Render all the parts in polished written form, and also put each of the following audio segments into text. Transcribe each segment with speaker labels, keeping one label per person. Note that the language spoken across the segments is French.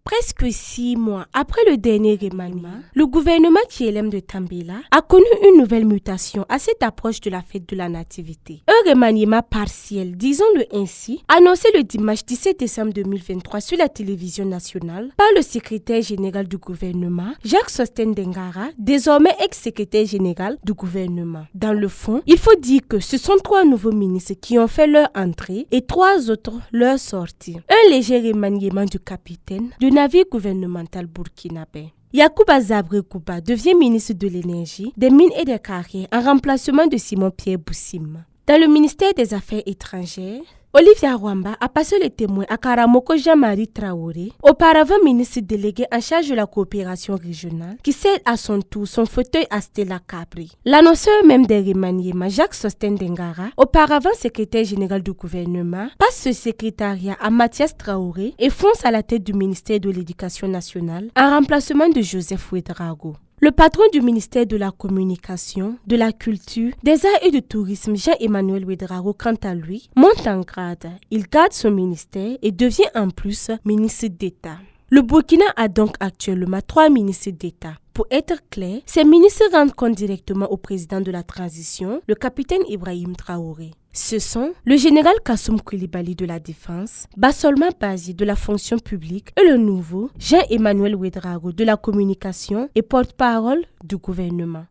Speaker 1: Presque 6 mois après le dernier remaniement, le gouvernement KLM de Tambela a connu une nouvelle mutation à cette approche de la fête de la Nativité. Un remaniement partiel, disons-le ainsi, annoncé le dimanche 17 décembre 2023 sur la télévision nationale par le secrétaire général du gouvernement, Jacques Sostène Dengara, désormais ex-secrétaire général du gouvernement. Dans le fond, il faut dire que ce sont 3 nouveaux ministres qui ont fait leur entrée et 3 autres leur sortie. Un léger remaniement du capitaine du navire gouvernemental burkinabé. Yacouba Zabré Kouba devient ministre de l'énergie, des mines et des carrières en remplacement de Simon-Pierre Boussim. Dans le ministère des Affaires étrangères, Olivia Rwamba a passé le témoin à Karamoko Jean-Marie Traoré, auparavant ministre délégué en charge de la coopération régionale, qui cède à son tour son fauteuil à Stella Capri. L'annonceur même des remaniements, Jacques Sostène Dengara, auparavant secrétaire général du gouvernement, passe ce secrétariat à Mathias Traoré et fonce à la tête du ministère de l'Éducation nationale en remplacement de Joseph Ouedraogo. Le patron du ministère de la Communication, de la Culture, des Arts et du Tourisme, Jean-Emmanuel Ouedraogo, quant à lui, monte en grade. Il garde son ministère et devient en plus ministre d'État. Le Burkina a donc actuellement 3 ministres d'État. Pour être clair, ces ministres rendent compte directement au président de la transition, le capitaine Ibrahim Traoré. Ce sont le général Kassoum Koulibaly de la Défense, Bassolma Bazi de la Fonction publique et le nouveau Jean-Emmanuel Ouedraogo de la Communication et porte-parole du gouvernement.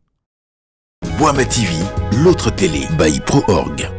Speaker 2: Boama TV, l'autre télé by Pro Org.